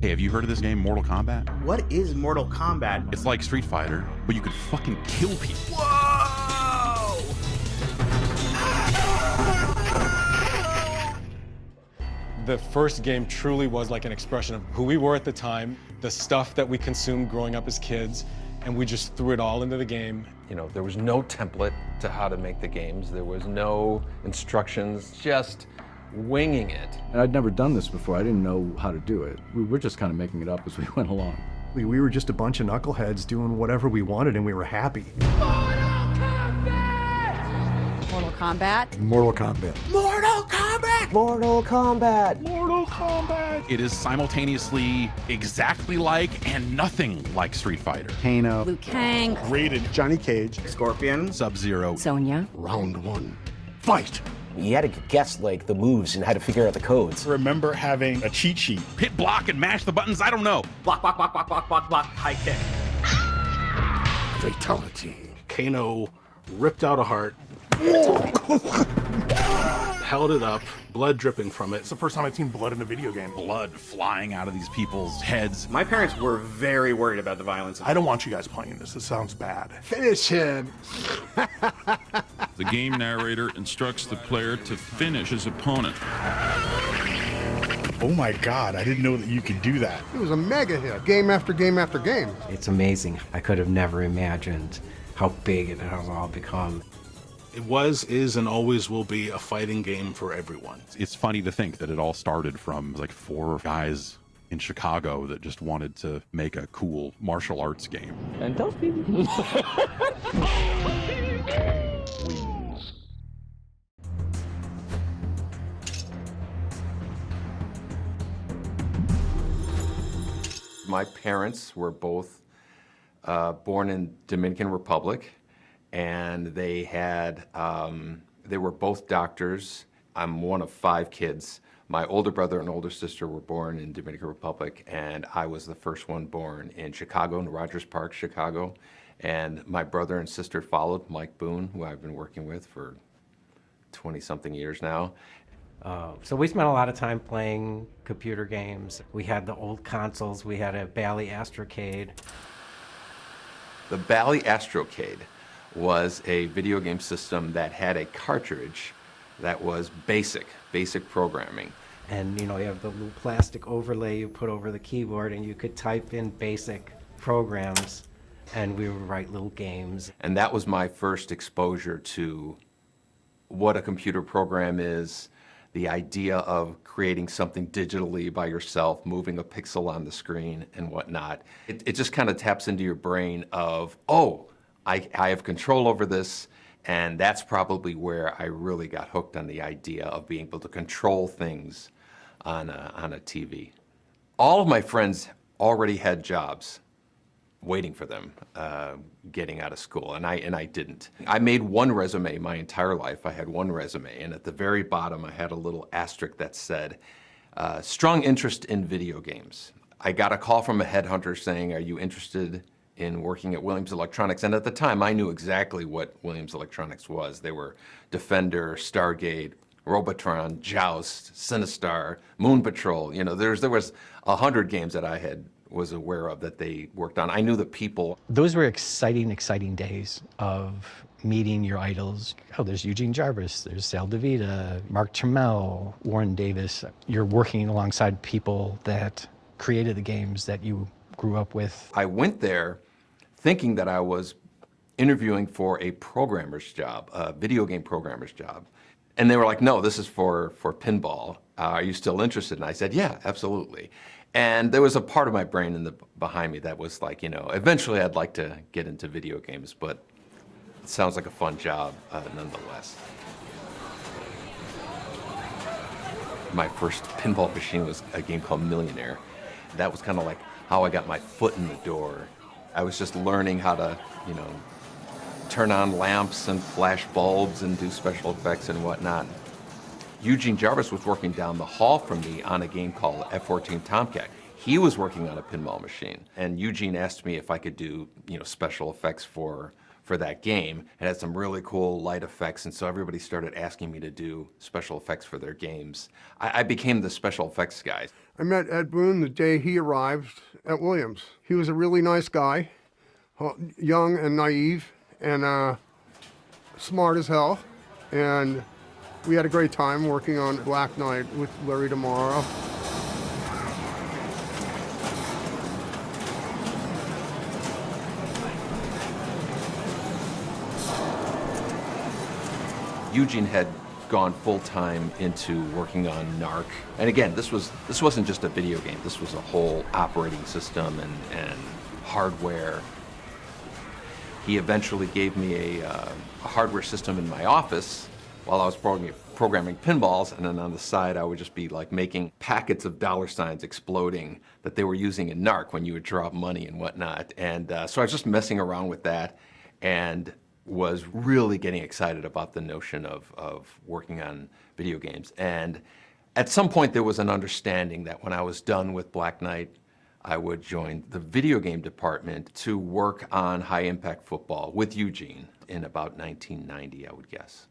Hey, have you heard of this game, Mortal Kombat? What is Mortal Kombat? It's like Street Fighter, but you could fucking kill people. Whoa! The first game truly was like an expression of who we were at the time, the stuff that we consumed growing up as kids, and we just threw it all into the game. You know, there was no template to how to make the games. There was no instructions, just winging it. And I'd never done this before. I didn't know how to do it. We were just kind of making it up as we went along. We were just a bunch of knuckleheads doing whatever we wanted, and we were happy. Mortal Kombat. Mortal Kombat. Mortal Kombat! Mortal Kombat. Mortal Kombat! It is simultaneously exactly like and nothing like Street Fighter. Kano. Liu Kang. Raiden. Johnny Cage. Scorpion. Sub-Zero. Sonya. Round one. Fight! You had to guess like the moves and how to figure out the codes. Remember having a cheat sheet. Hit block and mash the buttons, I don't know. Block, block, block, block, block, block, block, high kick. Fatality. Kano ripped out a heart, held it up, blood dripping from it. It's the first time I've seen blood in a video game. Blood flying out of these people's heads. My parents were very worried about the violence. I don't want you guys playing this. It sounds bad. Finish him! The game narrator instructs the player to finish his opponent. Oh my God, I didn't know that you could do that. It was a mega hit. Game after game after game. It's amazing. I could have never imagined how big it has all become. It was, is, and always will be a fighting game for everyone. It's funny to think that it all started from like 4 guys in Chicago that just wanted to make a cool martial arts game. And those people. My parents were both born in Dominican Republic, and they had they were both doctors. I'm one of 5 kids. My older brother and older sister were born in Dominican Republic, and I was the first one born in Chicago, in Rogers Park, Chicago. And my brother and sister followed, Mike Boone, who I've been working with for 20-something years now. So we spent a lot of time playing computer games. We had the old consoles. We had a Bally Astrocade. The Bally Astrocade was a video game system that had a cartridge that was basic programming. And you know, you have the little plastic overlay you put over the keyboard, and you could type in basic programs, and we would write little games. And that was my first exposure to what a computer program is, the idea of creating something digitally by yourself, moving a pixel on the screen and whatnot. It just kind of taps into your brain of, oh, I have control over this, and that's probably where I really got hooked on the idea of being able to control things on a TV. All of my friends already had jobs waiting for them getting out of school, and I didn't. I made one resume my entire life. I had one resume, and at the very bottom I had a little asterisk that said, strong interest in video games. I got a call from a headhunter saying, are you interested in working at Williams Electronics? And at the time I knew exactly what Williams Electronics was. They were Defender, Stargate, Robotron, Joust, Sinistar, Moon Patrol. You know, there was 100 games that I was aware of that they worked on. I knew the people. Those were exciting days of meeting your idols. Oh, there's Eugene Jarvis, there's Sal DeVita, Mark Trammell, Warren Davis. You're working alongside people that created the games that you grew up with. I went there thinking that I was interviewing for a programmer's job, a video game programmer's job. And they were like, no, this is for pinball. Are you still interested? And I said, yeah, absolutely. And there was a part of my brain behind me that was like, you know, eventually I'd like to get into video games, but it sounds like a fun job nonetheless. My first pinball machine was a game called Millionaire. That was kind of like how I got my foot in the door. I was just learning how to, you know, turn on lamps and flash bulbs and do special effects and whatnot. Eugene Jarvis was working down the hall from me on a game called F-14 Tomcat. He was working on a pinball machine, and Eugene asked me if I could do, you know, special effects for for that game. It had some really cool light effects, and so everybody started asking me to do special effects for their games. I became the special effects guy. I met Ed Boon the day he arrived at Williams. He was a really nice guy, young and naive, and smart as hell. And we had a great time working on Black Knight with Larry Tomorrow. Eugene had gone full-time into working on NARC. And again, this wasn't just a video game. This was a whole operating system and hardware. He eventually gave me a hardware system in my office while I was programming pinballs, and then on the side I would just be like making packets of dollar signs exploding that they were using in NARC when you would drop money and whatnot. And so I was just messing around with that and was really getting excited about the notion of working on video games. And at some point there was an understanding that when I was done with Black Knight, I would join the video game department to work on high-impact football with Eugene in about 1990, I would guess.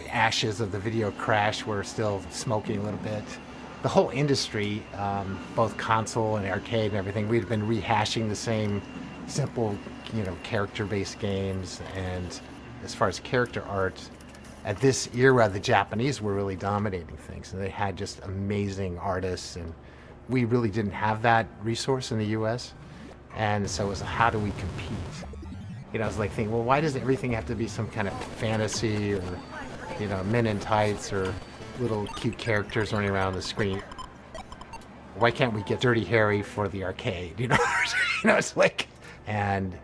Ashes of the video crash were still smoking a little bit. The whole industry, both console and arcade and everything, we'd been rehashing the same simple, character-based games. And as far as character art, at this era, the Japanese were really dominating things. And they had just amazing artists, and we really didn't have that resource in the US. And so it was, how do we compete? I was like thinking, well, why does everything have to be some kind of fantasy or men in tights or little cute characters running around the screen? Why can't we get Dirty Harry for the arcade? It's like, and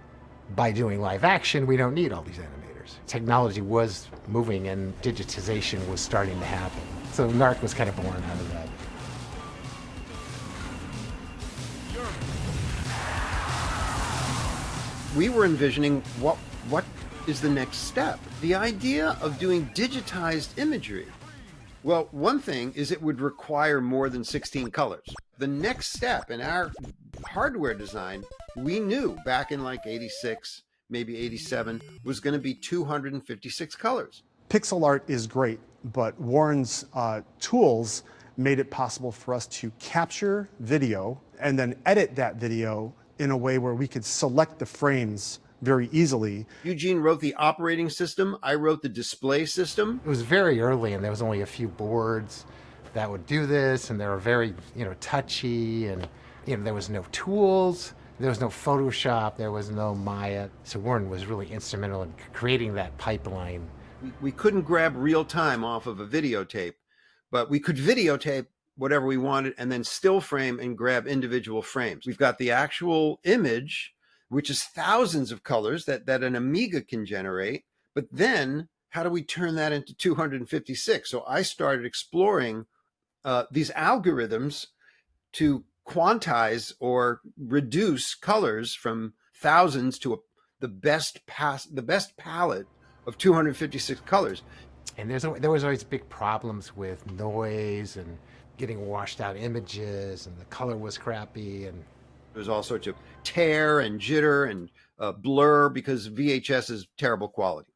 by doing live action, we don't need all these animators. Technology was moving and digitization was starting to happen. So NARC was kind of born out of that. We were envisioning what is the next step. The idea of doing digitized imagery. Well, one thing is it would require more than 16 colors. The next step in our hardware design, we knew back in like 86, maybe 87, was going to be 256 colors. Pixel art is great, but Warren's tools made it possible for us to capture video and then edit that video in a way where we could select the frames very easily. Eugene wrote the operating system. I wrote the display system. It was very early, and there was only a few boards that would do this, and they were very, touchy, and there was no tools, there was no Photoshop, there was no Maya. So Warren was really instrumental in creating that pipeline. We couldn't grab real time off of a videotape, but we could videotape whatever we wanted and then still frame and grab individual frames. We've got the actual image, which is thousands of colors that an Amiga can generate. But then how do we turn that into 256? So I started exploring these algorithms to quantize or reduce colors from thousands to the best palette of 256 colors. And there was always big problems with noise and getting washed out images, and the color was crappy, and there's all sorts of tear and jitter and blur because VHS is terrible quality.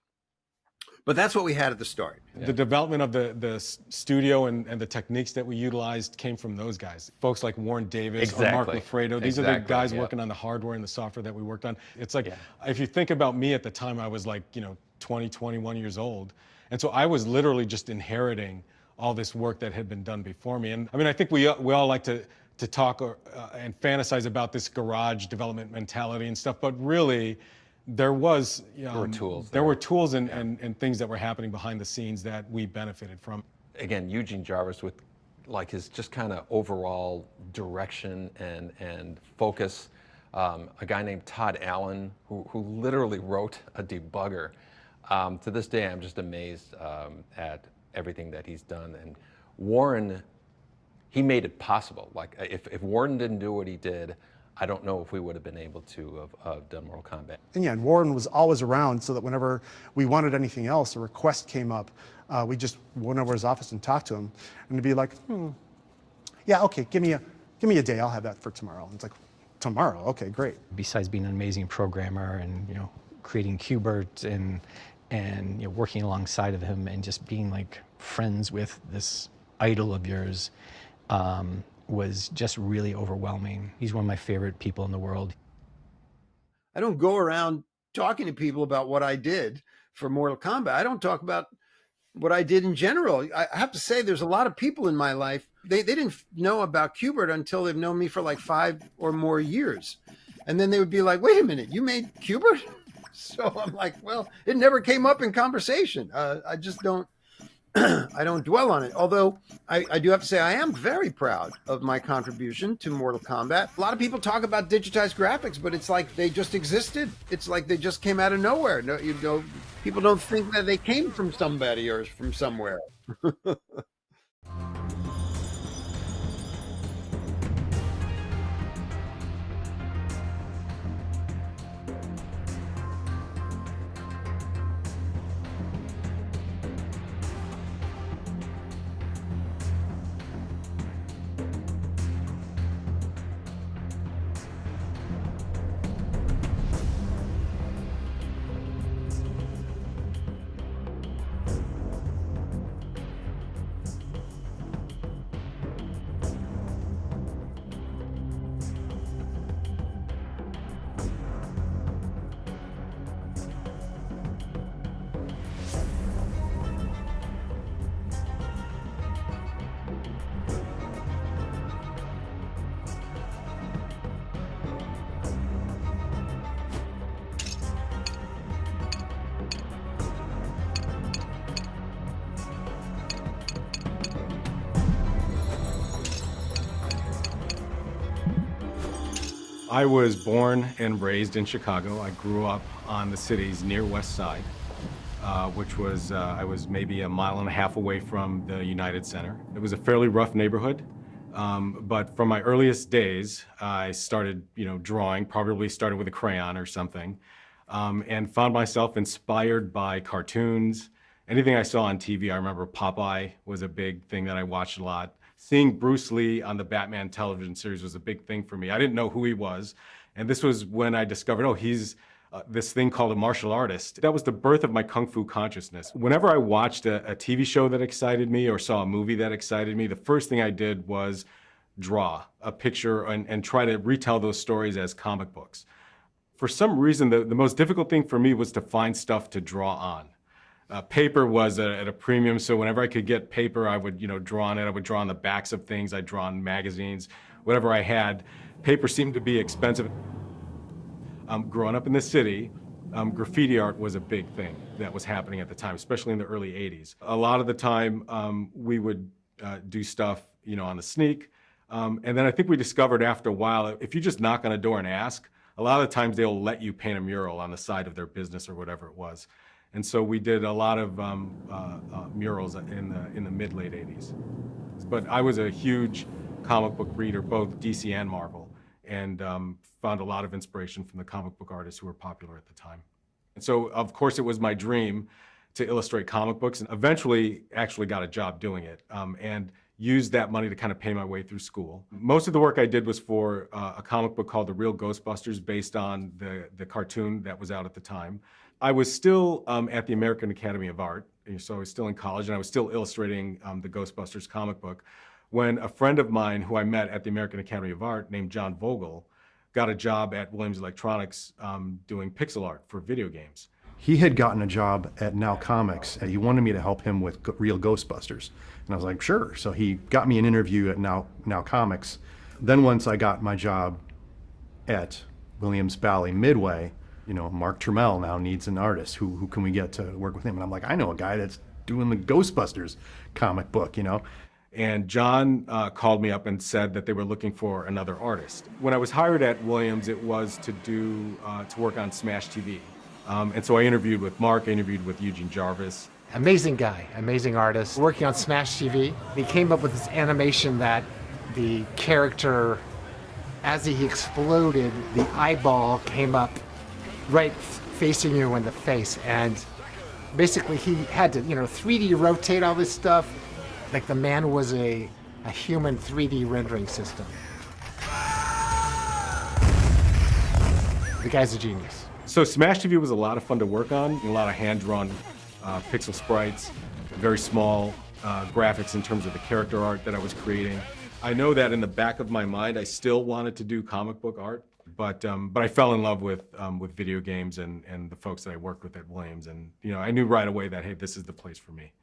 But that's what we had at the start. The development of the studio and the techniques that we utilized came from those guys. Folks like Warren Davis or Mark Lafredo. These are the guys working on the hardware and the software that we worked on. It's like, if you think about me at the time, I was like, 20, 21 years old. And so I was literally just inheriting all this work that had been done before me. And I mean, I think we all like to talk and fantasize about this garage development mentality and stuff, but really there was, there were tools. There were tools and things that were happening behind the scenes that we benefited from. Again, Eugene Jarvis with like his just kind of overall direction and focus. A guy named Todd Allen who literally wrote a debugger. To this day, I'm just amazed at everything that he's done. And Warren, he made it possible. Like if Warren didn't do what he did, I don't know if we would have been able to have done Mortal Kombat. And yeah, and Warren was always around so that whenever we wanted anything else, a request came up, we just went over his office and talked to him, and he'd be like, yeah, okay, give me a day, I'll have that for tomorrow. And it's like, tomorrow, okay, great. Besides being an amazing programmer and creating Kubert and working alongside of him and just being like friends with this idol of yours, was just really overwhelming. He's one of my favorite people in the world. I don't go around talking to people about what I did for Mortal Kombat. I don't talk about what I did in general. I have to say there's a lot of people in my life, they didn't know about Kubert until they've known me for like 5 or more years. And then they would be like, wait a minute, you made Kubert? So I'm like, well, it never came up in conversation. I just don't, I don't dwell on it. Although I do have to say I am very proud of my contribution to Mortal Kombat. A lot of people talk about digitized graphics, but it's like they just existed. It's like they just came out of nowhere. No, people don't think that they came from somebody or from somewhere. I was born and raised in Chicago. I grew up on the city's near west side, which was, I was maybe a mile and a half away from the United Center. It was a fairly rough neighborhood, but from my earliest days, I started, drawing, probably started with a crayon or something, and found myself inspired by cartoons. Anything I saw on TV, I remember Popeye was a big thing that I watched a lot. Seeing Bruce Lee on the Batman television series was a big thing for me. I didn't know who he was. And this was when I discovered, oh, he's this thing called a martial artist. That was the birth of my Kung Fu consciousness. Whenever I watched a TV show that excited me or saw a movie that excited me, the first thing I did was draw a picture and try to retell those stories as comic books. For some reason, the most difficult thing for me was to find stuff to draw on. Paper was at a premium, so whenever I could get paper, I would, draw on it. I would draw on the backs of things. I'd draw on magazines, whatever I had. Paper seemed to be expensive. Growing up in the city, graffiti art was a big thing that was happening at the time, especially in the early 80s. A lot of the time, we would do stuff, on the sneak. And then I think we discovered after a while, if you just knock on a door and ask, a lot of the times they'll let you paint a mural on the side of their business or whatever it was. And so we did a lot of murals in the mid-late 80s. But I was a huge comic book reader, both DC and Marvel, and found a lot of inspiration from the comic book artists who were popular at the time. And so, of course, it was my dream to illustrate comic books, and eventually actually got a job doing it, and used that money to kind of pay my way through school. Most of the work I did was for a comic book called The Real Ghostbusters, based on the cartoon that was out at the time. I was still at the American Academy of Art, so I was still in college, and I was still illustrating the Ghostbusters comic book, when a friend of mine who I met at the American Academy of Art named John Vogel got a job at Williams Electronics doing pixel art for video games. He had gotten a job at Now Comics, and he wanted me to help him with Real Ghostbusters. And I was like, sure. So he got me an interview at Now Comics. Then once I got my job at Williams Bally Midway, Mark Trammell now needs an artist. Who can we get to work with him? And I'm like, I know a guy that's doing the Ghostbusters comic book, And John called me up and said that they were looking for another artist. When I was hired at Williams, it was to work on Smash TV. And so I interviewed with Mark, I interviewed with Eugene Jarvis. Amazing guy, amazing artist, working on Smash TV. He came up with this animation that the character As he exploded, the eyeball came up right facing you in the face, and basically he had to, 3D rotate all this stuff. Like the man was a human 3D rendering system. The guy's a genius. So Smash TV was a lot of fun to work on, a lot of hand-drawn pixel sprites, very small graphics in terms of the character art that I was creating. I know that in the back of my mind, I still wanted to do comic book art, but I fell in love with video games and the folks that I worked with at Williams, and I knew right away that, hey, this is the place for me.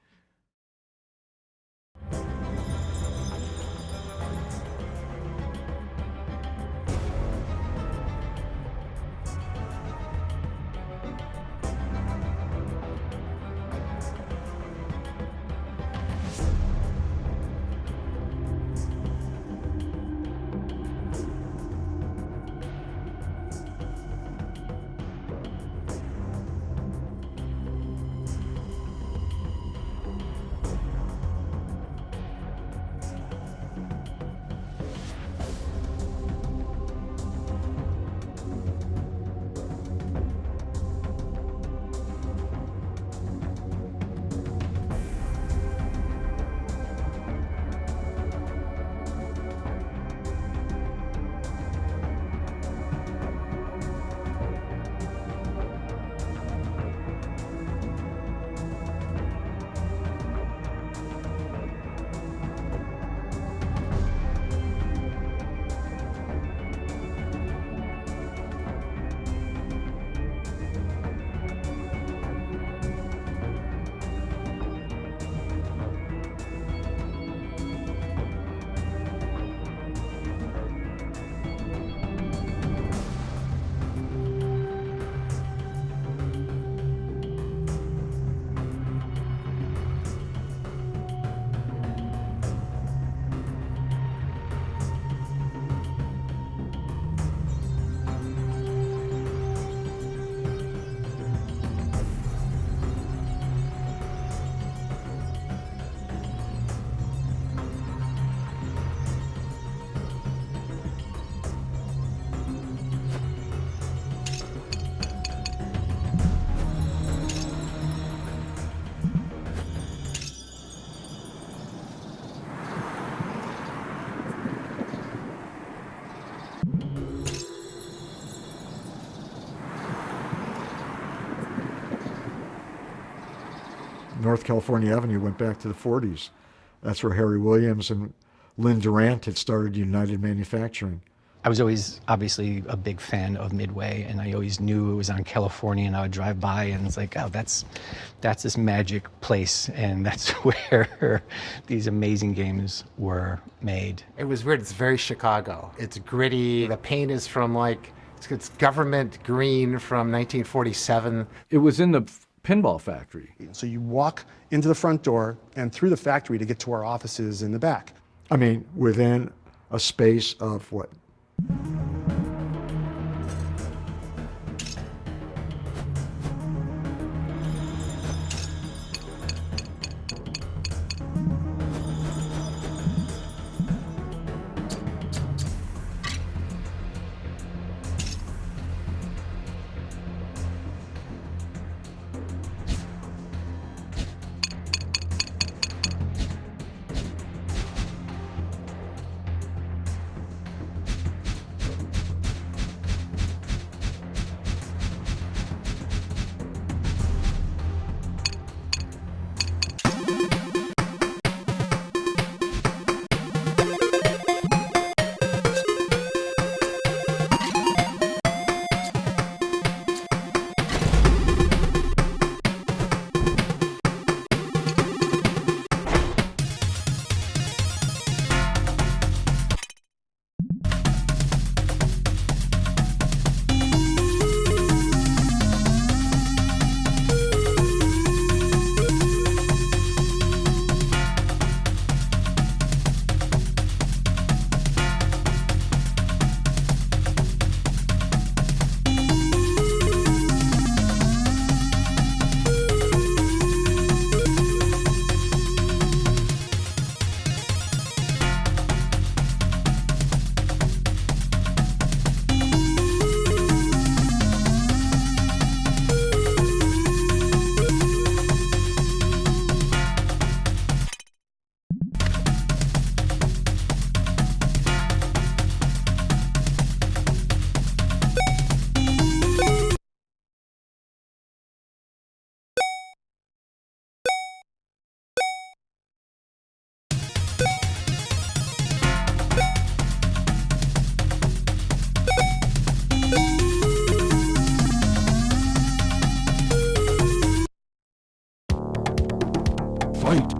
North California Avenue went back to the 40s. That's where Harry Williams and Lynn Durant had started United Manufacturing. I was always obviously a big fan of Midway, and I always knew it was on California, and I would drive by and it's like, oh, that's this magic place, and that's where these amazing games were made. It was weird. It's very Chicago. It's gritty. The paint is from it's government green from 1947. It was in the pinball factory. So you walk into the front door and through the factory to get to our offices in the back. I mean, within a space of what? Fight!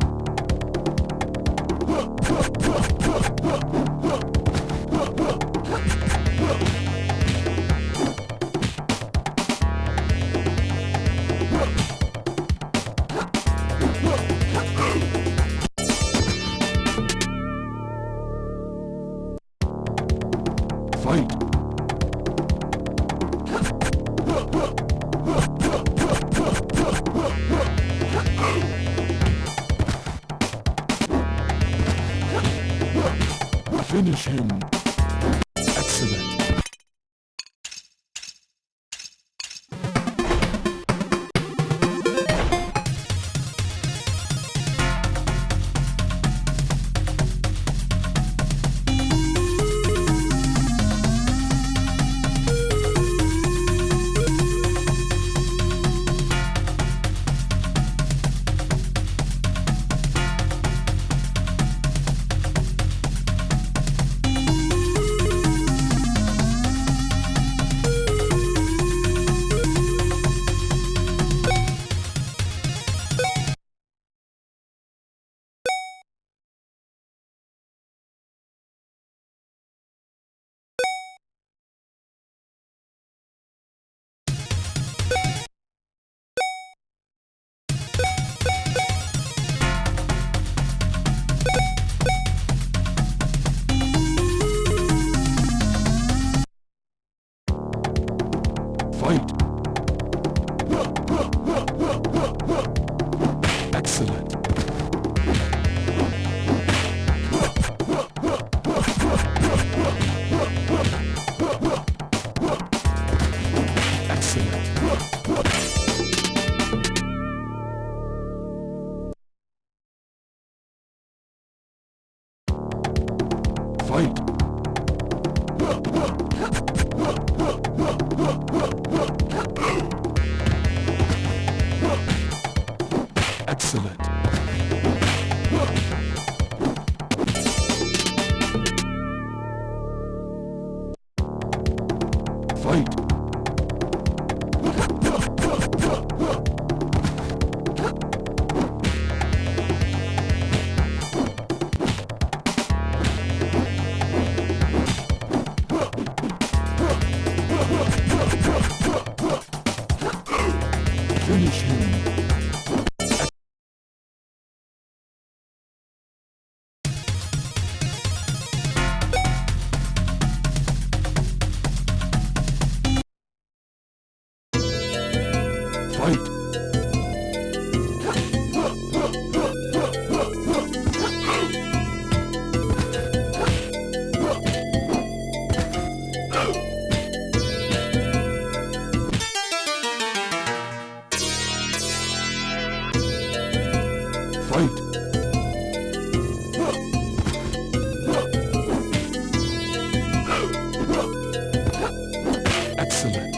Fight! Finish him. Excellent. Fight! Excellent. Excellent. Fight! Excellent. Fight! Finish him. Fight! Fight! Excellent.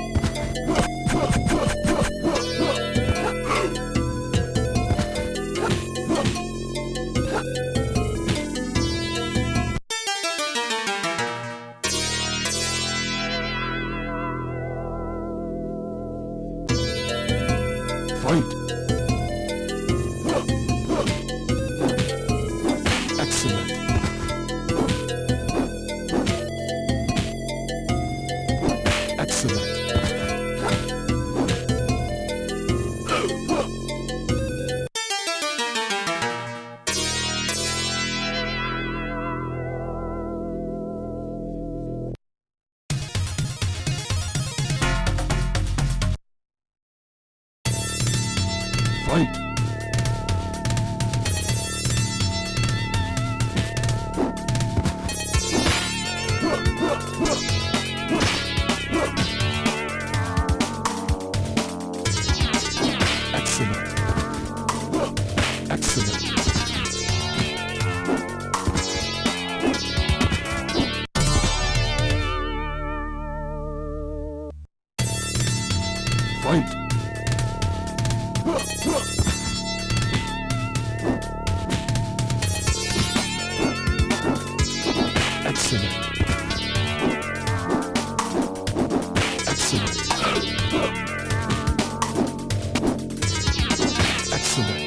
Fight! Excellent. Excellent. Fight! Excellent. Excellent. Fight! Excellent. Excellent. Excellent.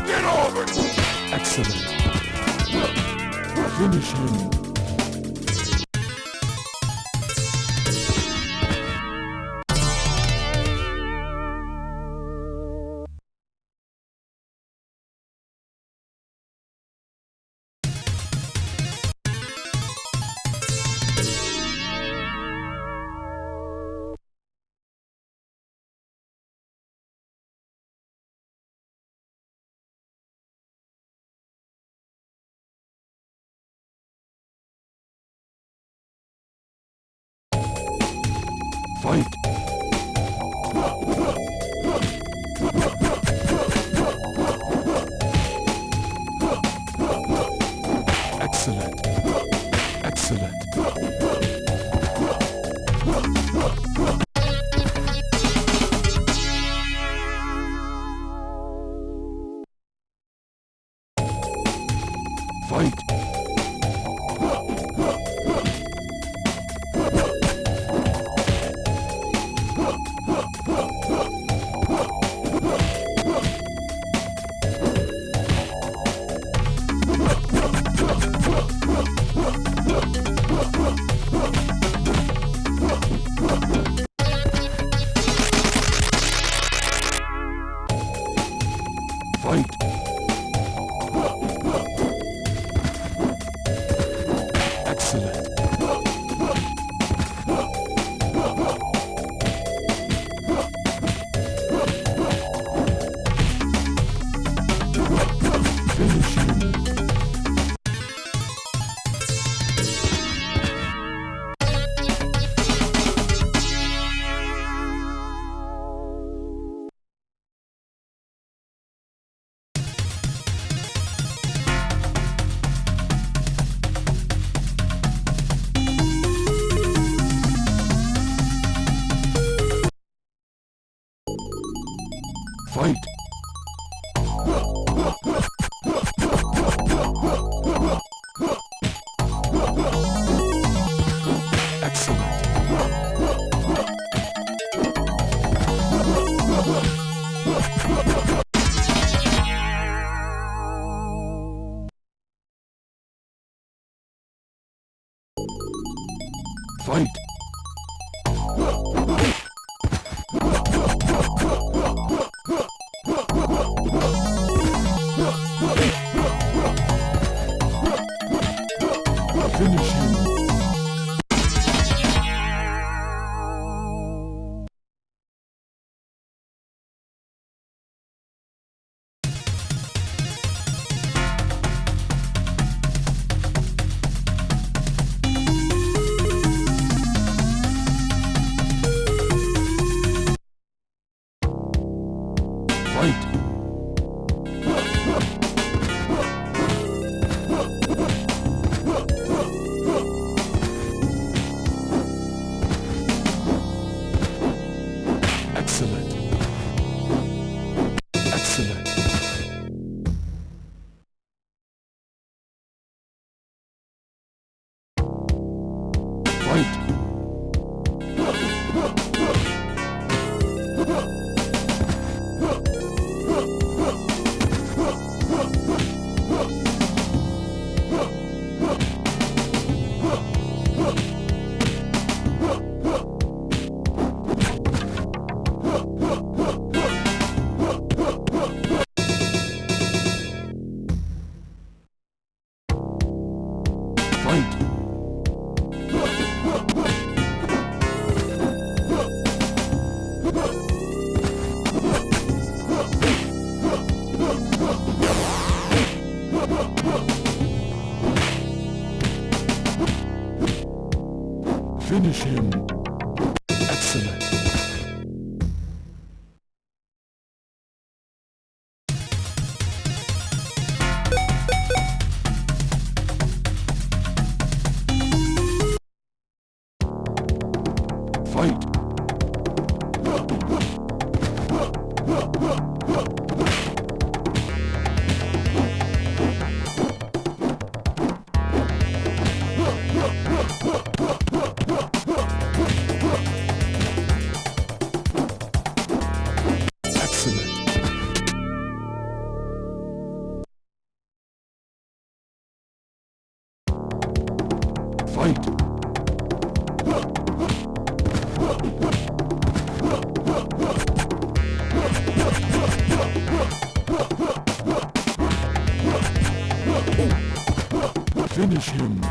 Get over! Excellent. Finish him. Fight! Excellent. Excellent. Fight! Fight! Excellent. Finish him. Fight! Excellent. Fight! Finish him. Fight! Excellent. Excellent. Fight! Finish him. Excellent. Fight. Excellent. Fight. Finish him.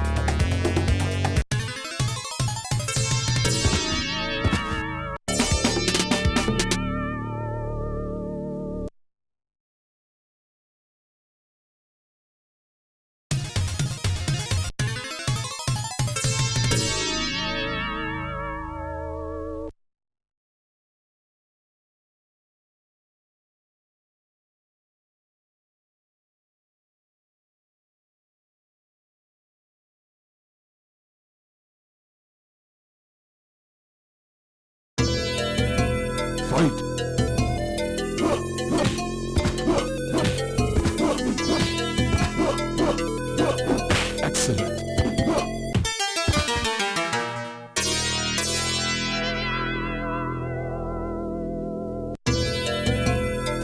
Fight. Excellent.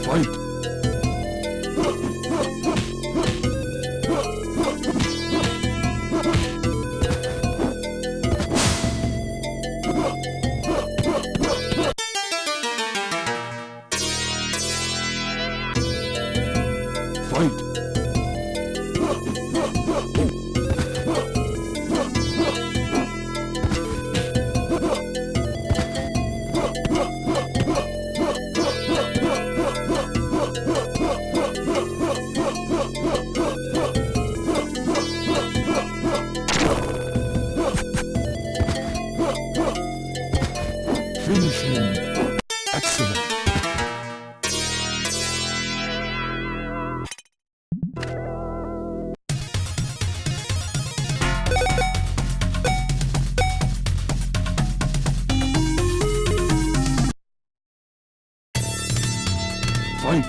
Fight. Fight. Finish him. Excellent. Fight.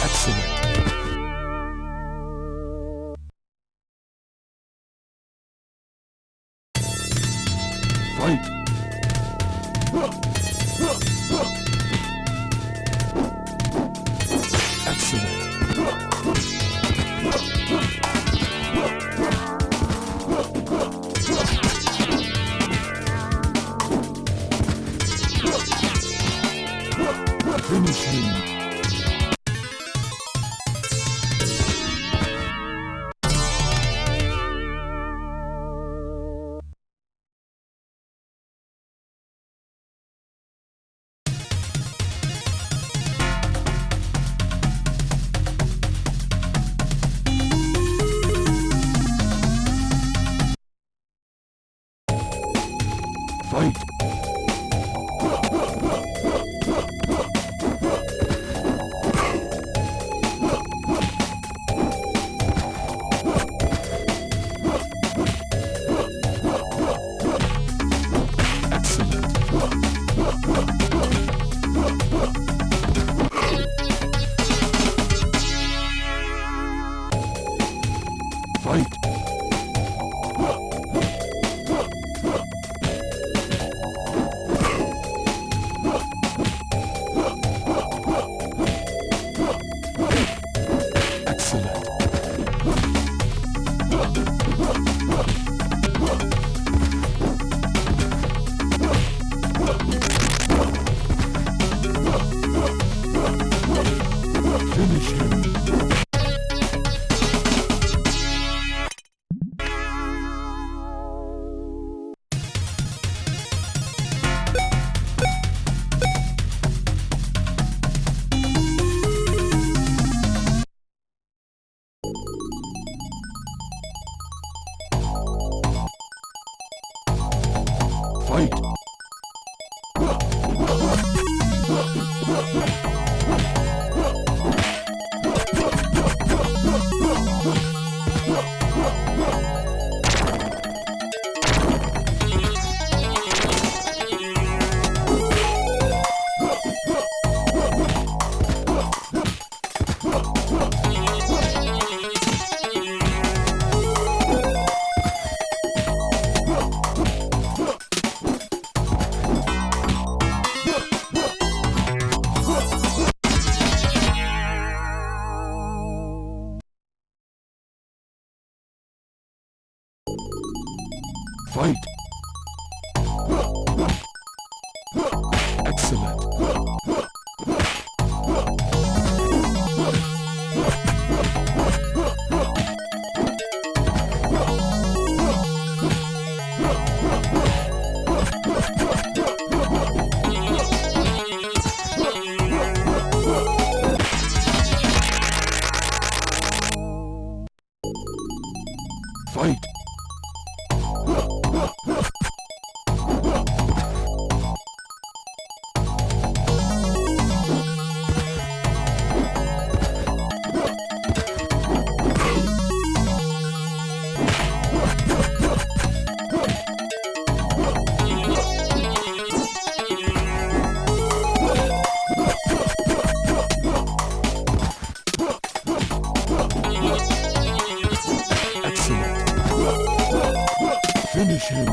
Excellent. Fight. Excellent. Finish him. Fight. Fight! Fight! Excellent! Fight! Finish him!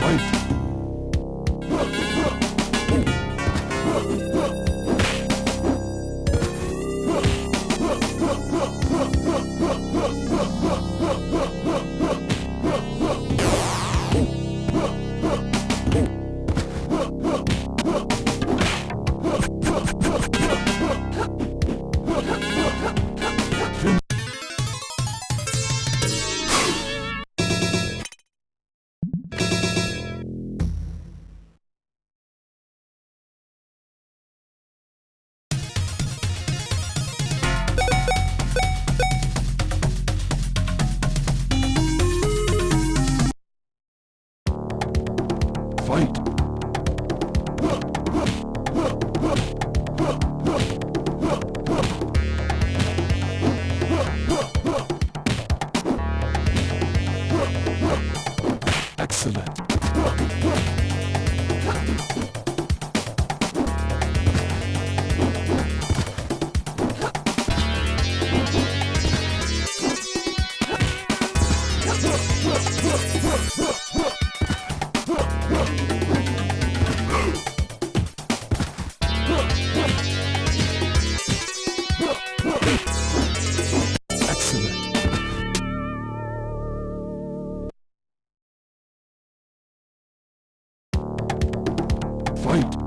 Fight! Fight! Excellent! Fight!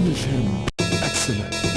Finish him. Excellent.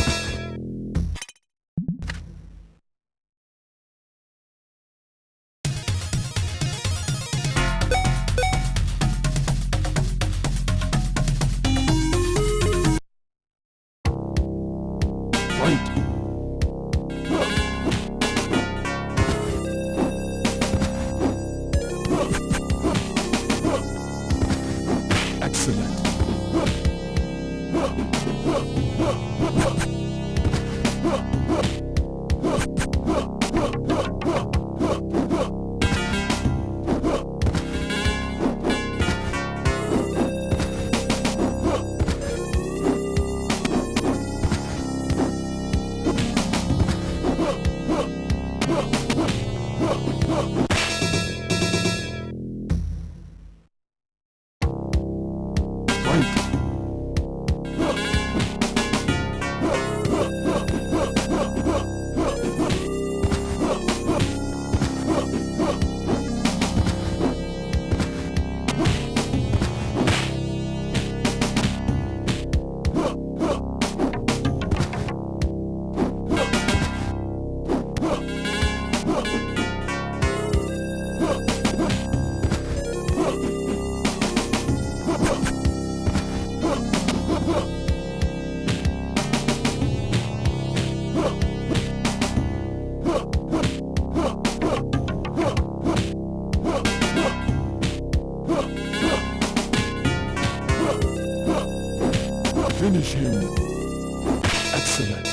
Finish him. Excellent.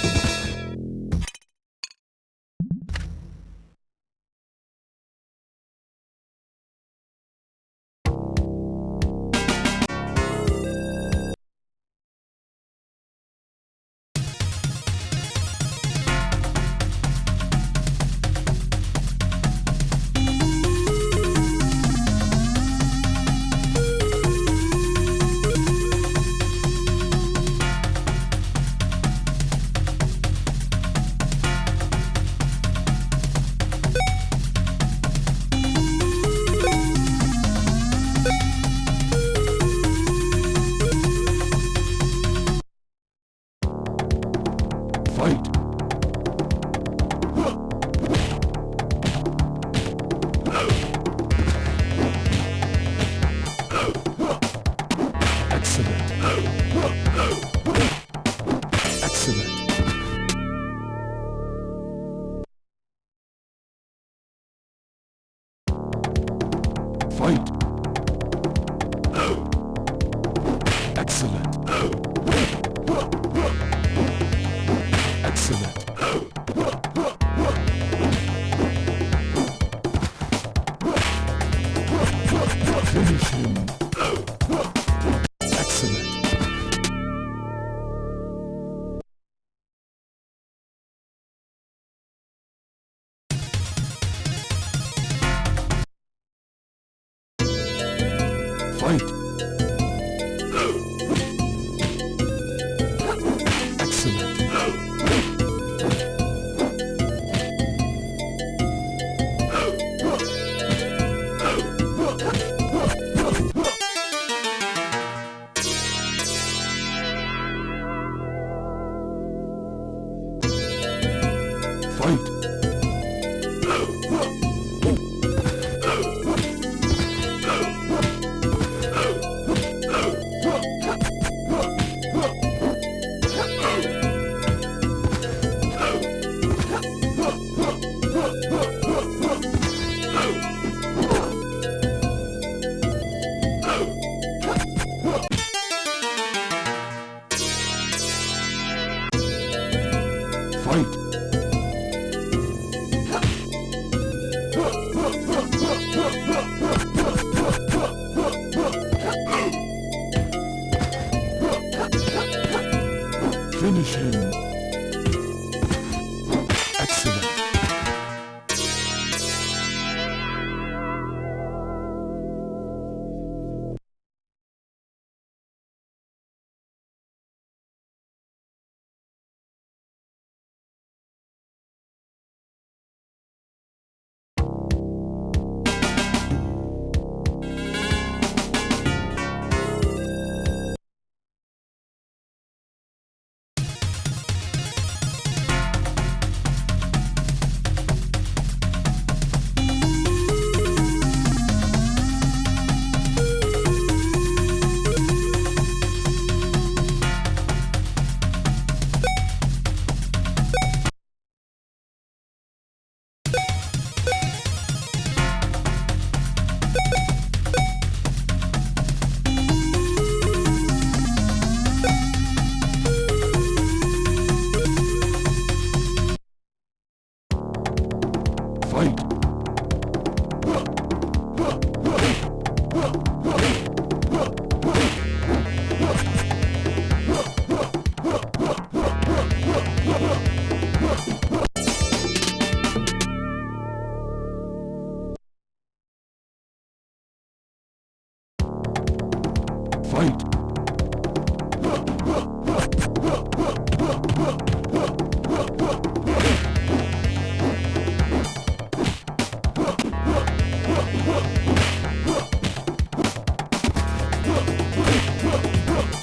Fight!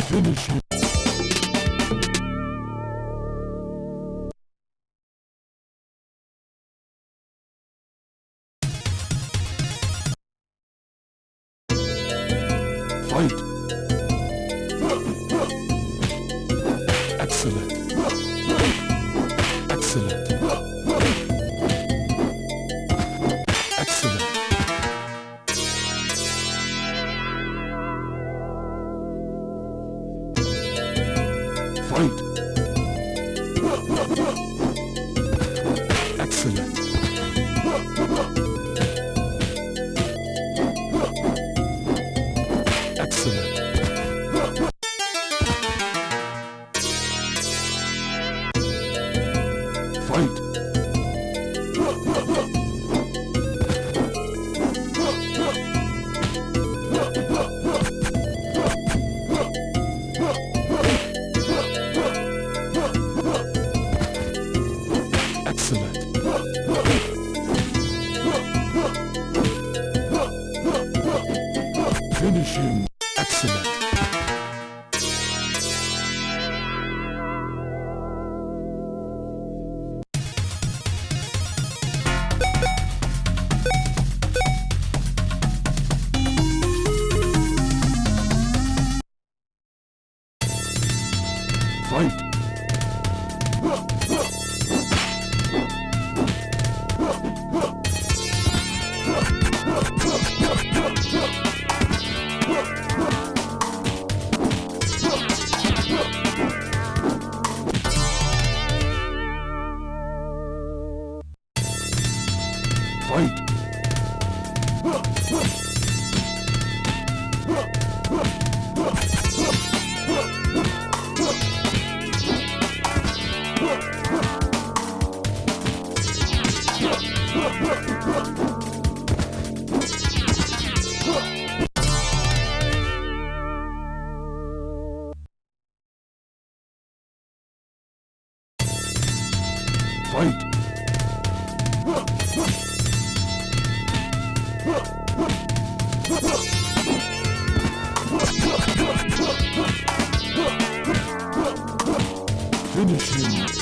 Finish him. Fight! Excellent. Excellent. Excellent. Fight! Excellent. Excellent. Fight! Excellent. Finish him. Excellent. Fight! Fight! Fight! Finish him.